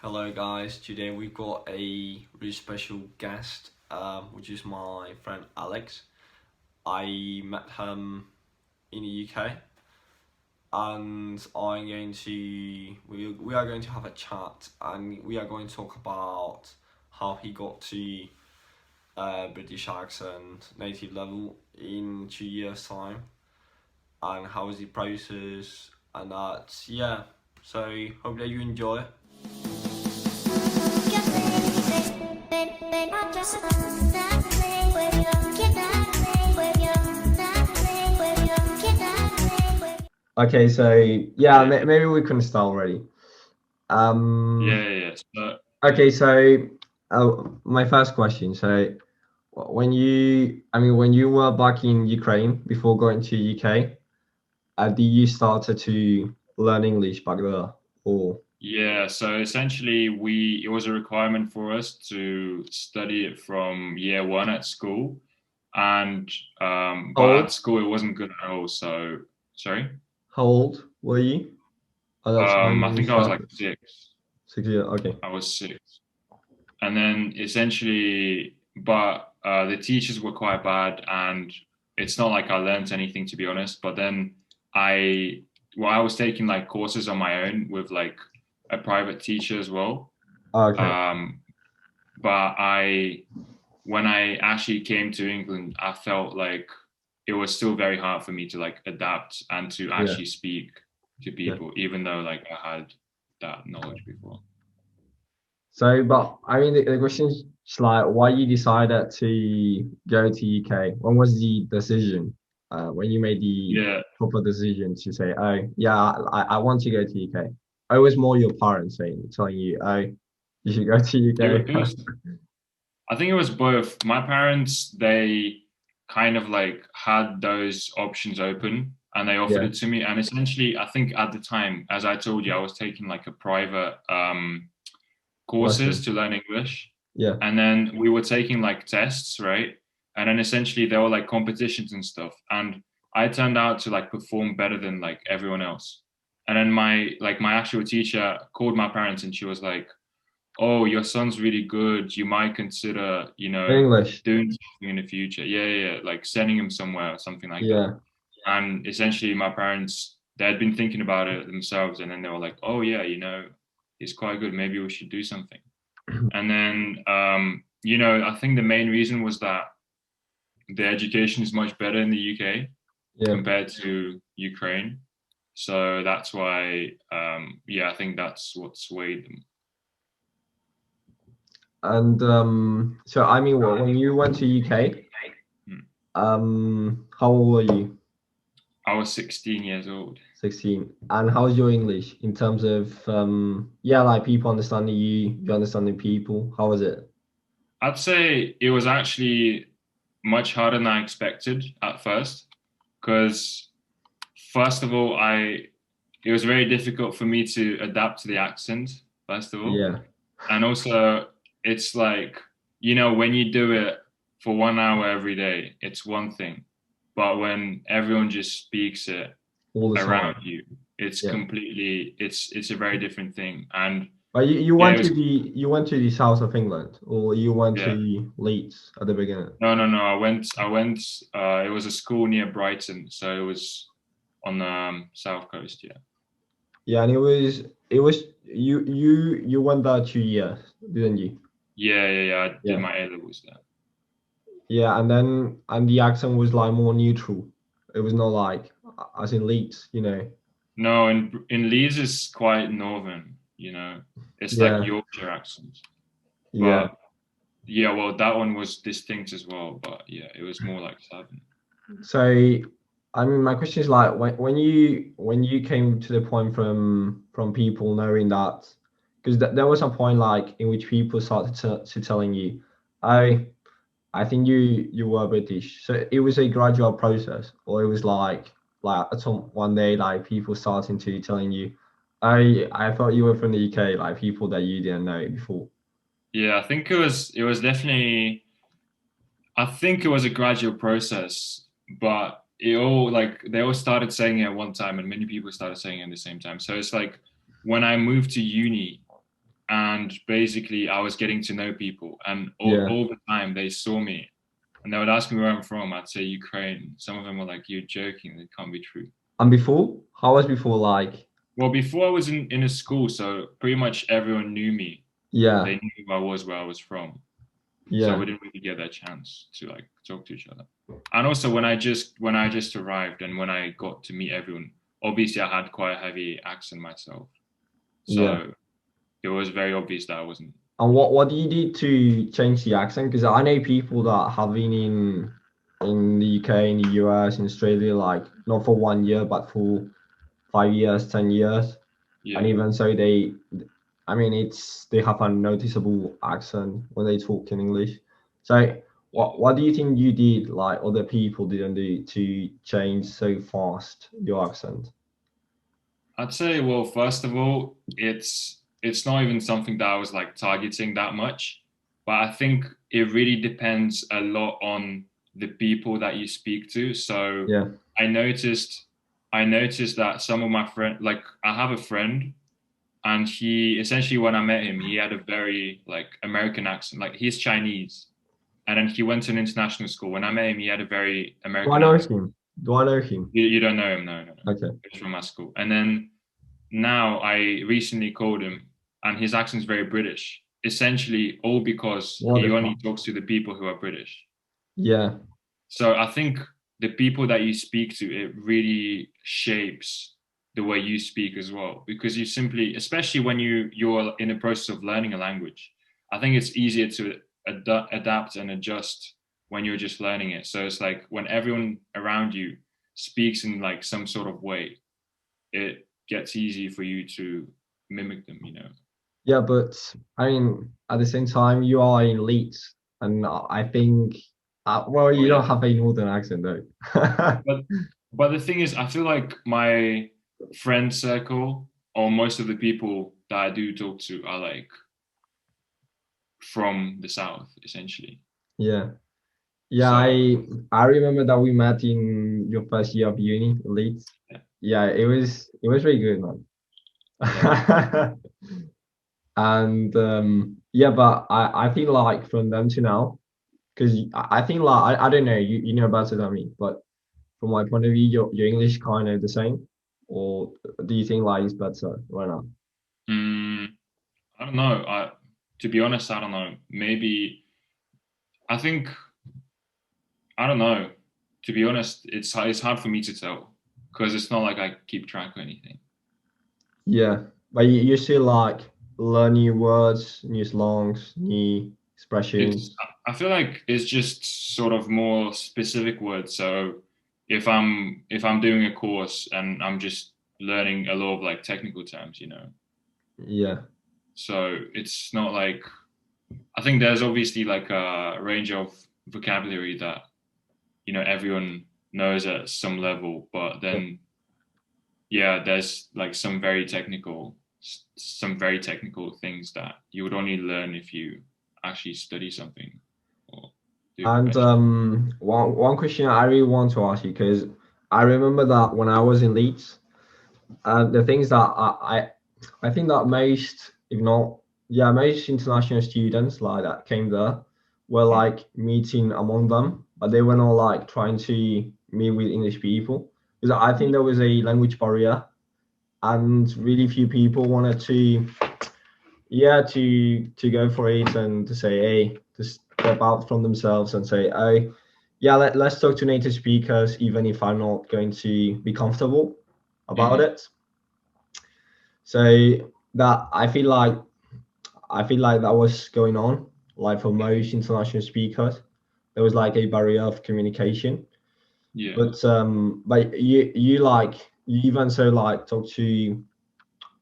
Hello guys, today we've got a really special guest, which is my friend Alex. I met him in the UK and we are going to have a chat and we are going to talk about how he got to British accent native level in 2 years time and how is the process and that. Yeah, so hope that you enjoy. Okay, so yeah, Yeah, maybe we can start already. yeah, Um, yeah. Yeah. So okay, so my first question. So when you were back in Ukraine before going to UK, did you started to learn English back there, or yeah, so essentially, we it was a requirement for us to study it from year one at school, and how but at old? school it wasn't good at all. So sorry, How old were you at that time I when you think I was like started? 6. 6 years. Okay. I was 6, and then essentially, but the teachers were quite bad, and it's not like I learned anything to be honest. But then I, I was taking like courses on my own with like a private teacher as well. Okay. Um, but when I actually came to England, I felt like it was still very hard for me to like adapt and to Yeah. actually speak to Yeah. people, even though like I had that knowledge before. So, but I mean, the question is like, why you decided to go to UK? When was the decision? When you made the Yeah, proper decision to say, oh, yeah, I want to go to UK. It was more your parents telling you, oh, you should go to UK. it was. I think it was both. My parents, they kind of like had those options open and they offered Yeah, it to me. And essentially, I think at the time, as I told you, I was taking like a private courses lesson. to learn English. Yeah, And then we were taking like tests, right? And then essentially there were like competitions and stuff. And I turned out to like perform better than like everyone else. And then my actual teacher called my parents and she was like, oh, your son's really good. You might consider, English. doing something in the future. Yeah, yeah, yeah, like sending him somewhere or something like that. Yeah. And essentially, my parents, they had been thinking about it themselves, and then they were like, oh, yeah, he's quite good. Maybe we should do something. And then, I think the main reason was that the education is much better in the UK Yeah. compared to Ukraine. So that's why, yeah, I think that's what swayed them. And so I mean, when you went to UK, Hmm. how old were you? I was 16 years old. 16. And how's your English in terms of yeah, like people understanding you, you understanding people? How was it? I'd say it was actually much harder than I expected at first, because first of all, it was very difficult for me to adapt to the accent, first of all. Yeah, And also, it's like, when you do it for 1 hour every day, it's one thing. But when everyone just speaks it all the around time. you, it's Yeah. completely, it's a very different thing. And But you yeah, went it to was, the south of England or you went yeah. to Leeds at the beginning? No, no, no. I went, it was a school near Brighton. So it was on the south coast. Yeah. Yeah, and it was you went there 2 years, didn't you? Yeah, yeah, yeah. I did Yeah. my A levels there. Yeah, and the accent was like more neutral. It was not like as in Leeds, you know. No, in Leeds is quite northern, It's like Yeah, Yorkshire accent. yeah. But yeah, well, that one was distinct as well. But yeah, it was more like southern. So, I mean, my question is like when you came to the point from people knowing that, because there was a point like in which people started to telling you, I think you were British. So it was a gradual process, or it was like at some one day like people starting to telling you, I thought you were from the UK, like people that you didn't know before. Yeah, I think it was definitely. I think it was a gradual process, but it all like they all started saying it at one time, and many people started saying it at the same time. So it's like when I moved to uni, and basically I was getting to know people, and Yeah. all the time they saw me, and they would ask me where I'm from. I'd say Ukraine. Some of them were like, "You're joking. That can't be true." And before, how was before like? Well, before I was in a school, so pretty much everyone knew me. Yeah, They knew who I was, where I was from. So yeah, we didn't really get that chance to like talk to each other. And also when I just arrived and when I got to meet everyone, obviously I had quite a heavy accent myself. yeah. So it was very obvious that I wasn't. And what do you do to change the accent? Because I know people that have been in the UK, in the US, in Australia, like not for 1 year, but for 5 years, 10 years, and Yeah. even so, I mean, they have a noticeable accent when they talk in English. So, Yeah. what do you think you did, like other people didn't do, to change so fast your accent? I'd say, well, first of all, it's not even something that I was like targeting that much, but I think it really depends a lot on the people that you speak to. So Yeah, I noticed I noticed that some of my friend, like I have a friend, and he essentially when I met him, he had a very like American accent, like he's Chinese, and then he went to an international school. When I met him, he had a very do I American know accent. him? Do I know him? You don't know him, no, no, no. Okay, He's from my school, and then now I recently called him, and his accent's very British. Essentially, all because what he the only fuck? talks to the people who are British. Yeah, So I think the people that you speak to, it really shapes the way you speak as well. Because you simply, especially when you're in the process of learning a language, I think it's easier to adapt and adjust when you're just learning it. So it's like when everyone around you speaks in like some sort of way, it gets easy for you to mimic them, you know. yeah, but I mean, at the same time, you are in Leeds, and I think, well, Oh you don't yeah. have a northern accent though. But the thing is, I feel like my friend circle or most of the people that I do talk to are like from the south, essentially. Yeah. Yeah, So I remember that we met in your first year of uni, Leeds. yeah, Yeah, it was really good, man. yeah. And yeah, but I feel like from then to now, because I think like I don't know, you know better than me, but from my point of view, your English kind of the same, or do you think like it's better right now? Mm, I don't know. To be honest, I don't know. Maybe I think I don't know. To be honest, it's hard for me to tell because it's not like I keep track of anything. Yeah, but you still like learn new words, new slangs, new It's expressions. I feel like it's just sort of more specific words. So if I'm doing a course and I'm just learning a lot of like technical terms, you know. Yeah. So it's not like I think there's obviously like a range of vocabulary that everyone knows at some level, but then yeah, there's like some very technical things that you would only learn if you actually study something or do it And professionally. one question I really want to ask you, because I remember that when I was in Leeds, the things that I think that most, if not, yeah, most international students like that came there were Mm. like meeting among them, but they were not like trying to meet with English people, because I think there was a language barrier, and really few people wanted to, yeah, to go for it and to say, hey, to step out from themselves and say, oh, yeah, let's talk to native speakers, even if I'm not going to be comfortable about Hmm. it. So that I feel like that was going on, like for most international speakers, there was like a barrier of communication. Yeah. But you even so like talk to.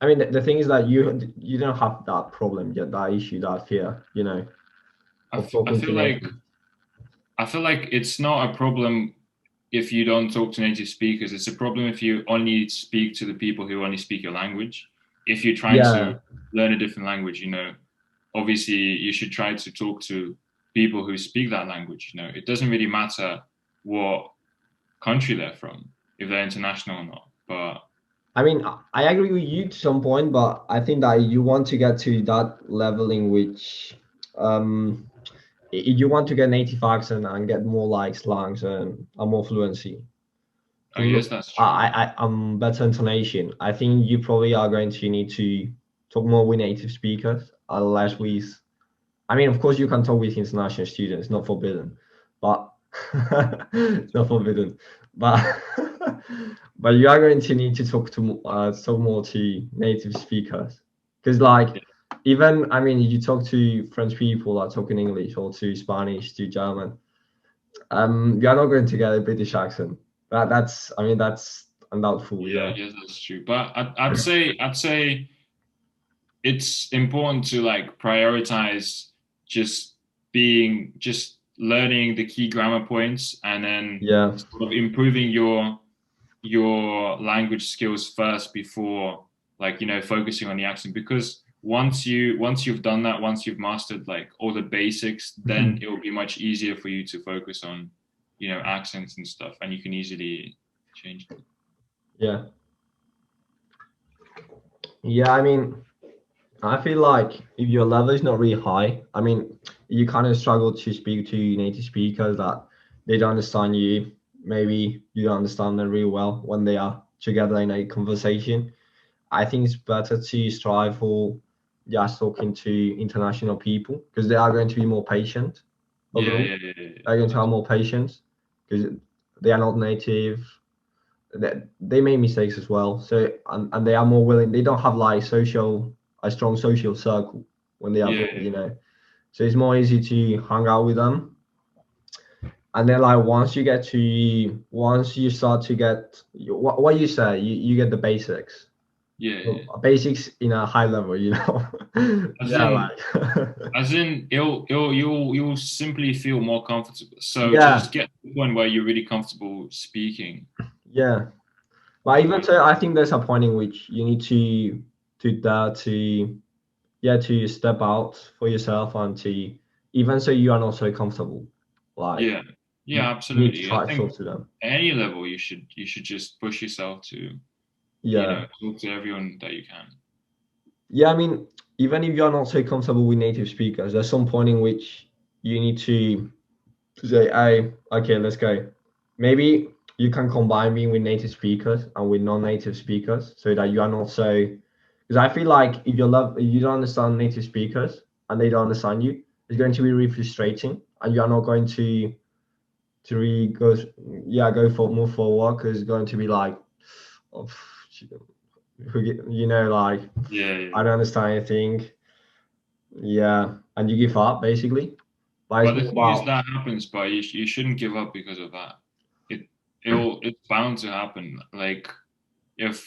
I mean, the thing is that you don't have that problem yet, that issue, that fear, I, of f- I talking to feel like natives. I feel like it's not a problem if you don't talk to native speakers. It's a problem if you only speak to the people who only speak your language. If you're trying to Yeah, learn a different language, obviously you should try to talk to people who speak that language. It doesn't really matter what country they're from, if they're international or not. But I mean, I agree with you to some point, but I think that you want to get to that level in which um, you want to get native accent and get more like slangs and more fluency. I guess that's true. I'm better intonation. I think you probably are going to need to talk more with native speakers, unless with. I mean, of course, you can talk with international students, not forbidden, but it's not forbidden. But but you are going to need to talk more to native speakers, because like Yeah, even I mean, you talk to French people that talk in English or to Spanish to German, you're not going to get a British accent. That's I mean that's undoubtful. yeah, I Yeah, guess that's true. But I'd say it's important to like prioritize just just learning the key grammar points and then yeah. sort of improving your language skills first before like focusing on the accent, because once you've done that, once you've mastered like all the basics, then it will be much easier for you to focus on accents and stuff, and you can easily change them. Yeah, yeah. I mean, I feel like if your level is not really high, I mean, you kind of struggle to speak to native speakers that they don't understand you. Maybe you don't understand them really well when they are together in a conversation. I think it's better to strive for just talking to international people because they are going to be more patient Yeah, overall. yeah, yeah, yeah, They're going to that's have more patience because they are not native. They make mistakes as well. So and they are more willing. They don't have like a strong social circle when they are yeah, abroad. So it's more easy to hang out with them. And then like once you start to get what you say, you get the basics. yeah, yeah. Well, basics in a high level. As Yeah, in, like as in, you'll simply feel more comfortable. So yeah, just get to the point where you're really comfortable speaking. yeah. But That's even what. so, I think there's a point in which you need to yeah to step out for yourself and to even so you are not so comfortable like Yeah, you yeah, need to absolutely. I try to think talk to them. at any level you should just push yourself to Yeah, talk to everyone that you can. yeah. I mean, even if you're not so comfortable with native speakers, there's some point in which you need to say, hey, okay, let's go. Maybe you can combine being with native speakers and with non-native speakers so that you are not so because I feel like if you don't understand native speakers and they don't understand you, it's going to be really frustrating and you are not going to really go go for move forward because it's going to be like oh, like Yeah, I yeah. don't understand anything, yeah, and you give up basically, but it's But the more thing is about that happens, but you shouldn't give up because of that. It it's bound to happen. Like if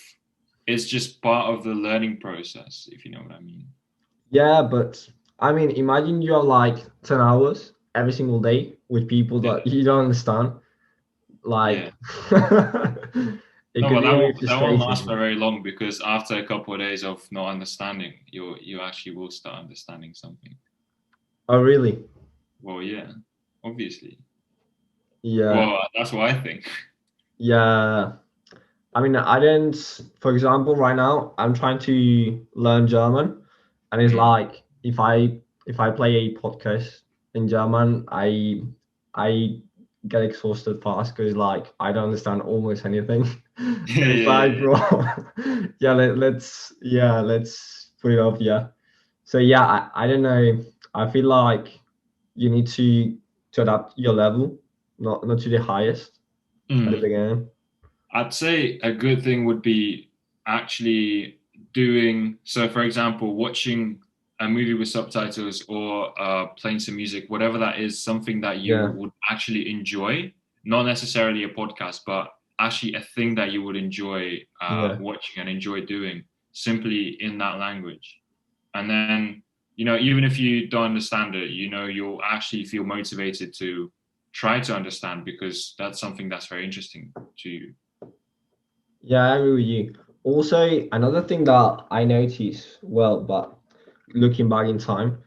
it's just part of the learning process, if you know what I mean. yeah, but I mean imagine you have like 10 hours every single day with people Yeah, that you don't understand, like yeah. it No, could but be really that won't last frustrating. for very long, because after a couple of days of not understanding, you actually will start understanding something. Oh really? Well, yeah, obviously. Yeah, Well, that's what I think. yeah. I mean, I don't, for example, right now I'm trying to learn German, and it's Mm. like if I play a podcast in German, I get exhausted fast because like I don't understand almost anything. Yeah, It's yeah, yeah, like, yeah. bro, let's put it off, yeah. So yeah, I don't know. I feel like you need to adapt your level, not to the highest at the Mm. beginning. I'd say a good thing would be actually doing so. For example, watching a movie with subtitles or playing some music, whatever that is, something that you Yeah, would actually enjoy, not necessarily a podcast, but actually a thing that you would enjoy yeah. watching and enjoy doing simply in that language. And then, even if you don't understand it, you'll actually feel motivated to try to understand, because that's something that's very interesting to you. Yeah, I agree with you. Also, another thing that I noticed, well, but looking back in time,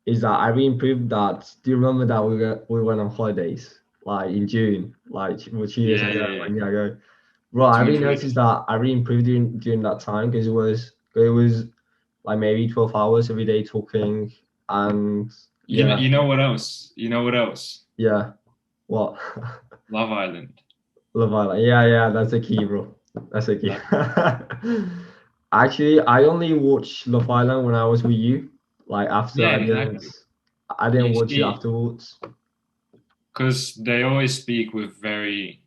is that I really improved that. Do you remember that we went on holidays, like in June, like 2 years Yeah, ago, yeah, yeah. 1 year ago? Bro, I to really improve. noticed that I really improved during that time because it was like maybe 12 hours every day talking and yeah, You know what else? You know what else? yeah. What? Love Island. Love Island. Yeah, yeah, that's a key, bro. That's a key. That Actually, I only watched Love Island when I was with you. Like after yeah, I didn't exactly. I didn't You watch it see, afterwards. because they always speak with very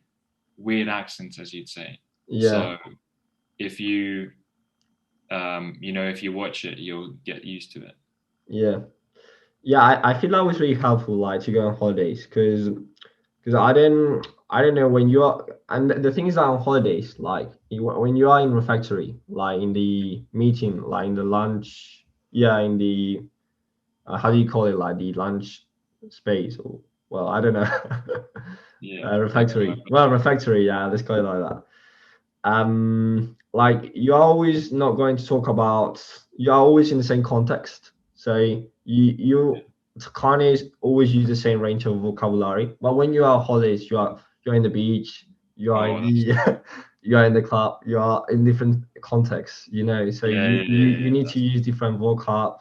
weird accents, as you'd say. Yeah, So if you you know, if you watch it, you'll get used to it. yeah. Yeah, I feel that was really helpful, like to go on holidays, because I didn't know when you're and the thing is that on holidays, like when you are in refectory, like in the meeting, like in the lunch, yeah, in the how do you call it, like the lunch space, or well, I don't know, Yeah, I don't know. refectory. Well, refectory, yeah, let's call it like that. Like you're always not going to talk about, you're always in the same context, so you can't always use the same range of vocabulary, but when you are on holidays, you're in the beach, you are in Oh, that's the you are in the club, you are in different contexts, so yeah, you yeah, you, yeah, you yeah. need to That's use different vocab.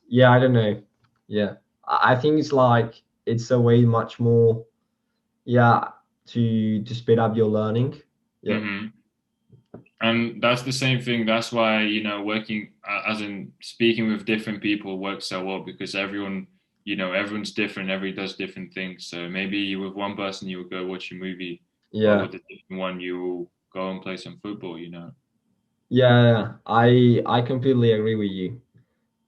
Yeah, I don't know. Yeah, I think it's like it's a way much more, yeah, to speed up your learning. Yeah. hmm And that's the same thing. That's why, you know, working as in speaking with different people works so well because everyone, you know, everyone's different. Everybody does different things. So maybe with one person you will go watch a movie, but Yeah, with a different one you will go and play some football. You know. yeah, I completely agree with you.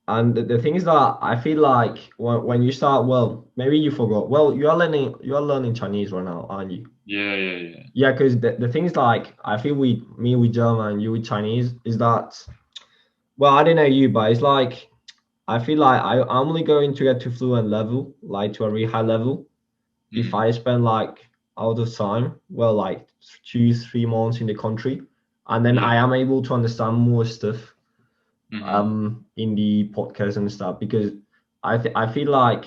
And the thing is that I feel like when you start, well, maybe you forgot. Well, you are learning Chinese right now, aren't you? Yeah, yeah, yeah. Yeah, because the thing is like I feel with me with German, you with Chinese, is that, well, I don't know you, but it's like I feel like I'm only going to get to fluent level, like to a really high level, if Mm. I spend like out of time, well, like 2 3 months in the country, and then I Yeah. am able to understand more stuff hmm in the podcast and stuff, because I feel like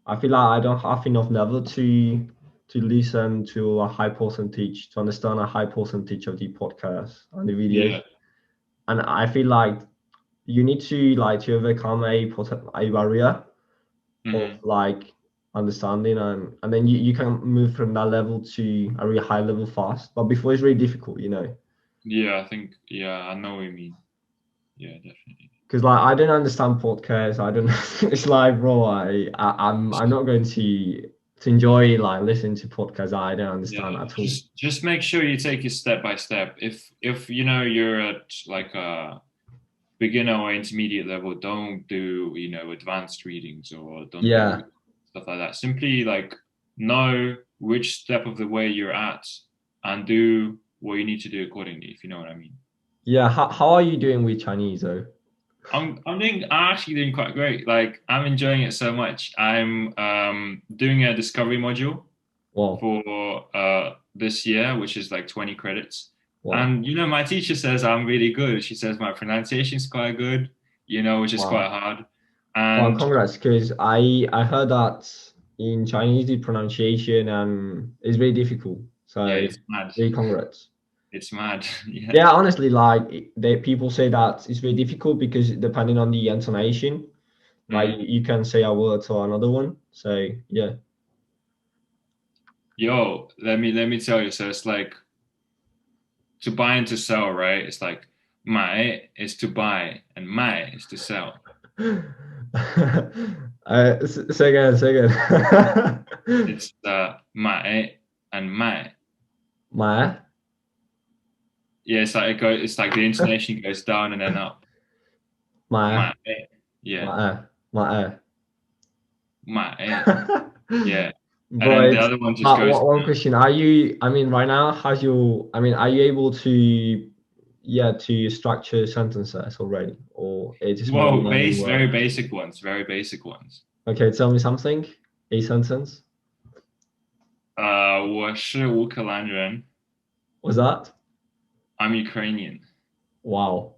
I don't have enough level to listen to a high percentage, to understand a high percentage of the podcast and the videos, Yeah. and I feel like you need to overcome a barrier of hmm like understanding, and then you can move from that level to a really high level fast, but before it's really difficult. Yeah. I think. Yeah, I know what you mean. Yeah, definitely. Because like I don't understand podcasts, I don't it's like, bro, I'm not going to enjoy like listening to podcasts that I don't understand Yeah, at all. just make sure you take it step by step. If you know you're at like a beginner or intermediate level, don't do, you know, advanced readings or don't do Yeah, stuff like that. Simply like know which step of the way you're at and do what you need to do accordingly, if you know what I mean. yeah. How are you doing with Chinese though? I'm actually doing quite great. Like I'm enjoying it so much. I'm doing a discovery module Wow, for this year, which is like 20 credits. wow, And you know, my teacher says I'm really good. She says my pronunciation is quite good, you know, which is quite wow. hard. Well, And congrats, because I heard that in Chinese the pronunciation is very difficult. yeah, So it's mad. really congrats. It's mad. Yeah. Yeah, honestly, like people say that it's very difficult because depending on the intonation, like Mm. you can say a word or another one. So yeah. Yo, let me tell you. So it's like to buy and to sell, right? It's like 买 is to buy and 卖 is to sell. Say again, say again. It's 买 and 卖. My, Yeah, it's like it's like the intonation goes down and then up. my, 买 Yeah. my. 买 Yeah. And Bro, then the it's other one just but goes one question. Are you, I mean, right now, are you able to, yeah, to structure sentences already, or it's just more whoa, learning very words? basic ones, very basic ones. Okay, tell me something. A sentence. 我是乌克兰人 Was that? I'm Ukrainian. Wow.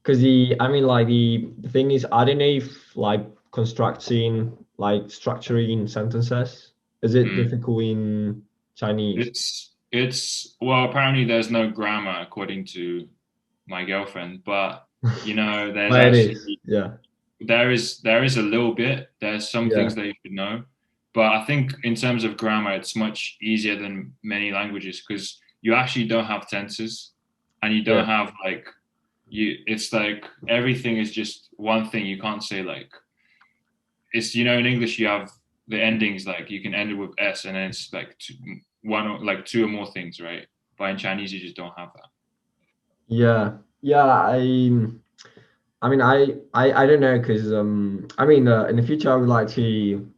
Because I mean, like the thing is, I don't know if like constructing, like structuring sentences, is it Mm. difficult in Chinese? It's well, apparently there's no grammar according to my girlfriend, but there's But it is. actually Yeah. there is a little bit. There's some Yeah. things that you should know, but I think in terms of grammar, it's much easier than many languages because you actually don't have tenses, and you don't Yeah. have like you. It's like everything is just one thing. You can't say like it's in English you have the endings like you can end it with s and then it's like two or more things, right? But in Chinese you just don't have that. Yeah. Yeah. I don't know because in the future I would like to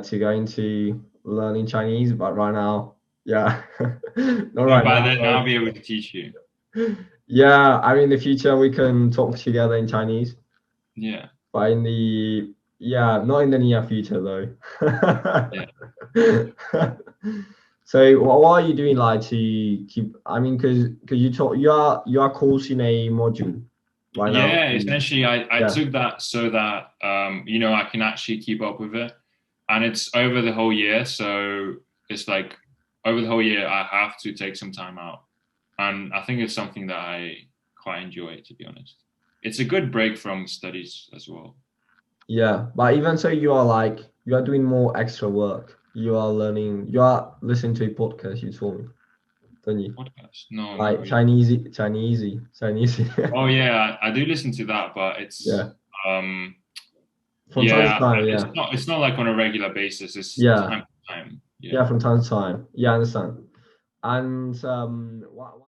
to go into learning Chinese, but right now, yeah, not But right by now. then I'll be able to teach you. Yeah, I mean, in the future we can talk together in Chinese, Yeah, but in the not in the near future though. yeah, So what are you doing like to keep? I mean, because you are coursing a module right now. yeah. Essentially, I Yeah, took that so that I can actually keep up with it, and it's over the whole year. So it's like over the whole year I have to take some time out, and I think it's something that I quite enjoy, to be honest. It's a good break from studies as well. yeah. But even so, you are doing more extra work. You are learning. You are listening to a podcast. You told me, don't you? Podcast? No, not Like really. Chinese. Oh yeah, I do listen to that, but Yeah, um from time to yeah, time. it's Yeah, not it's not like on a regular basis. It's yeah, time to time. Yeah. yeah. From time to time. Yeah, I understand. And what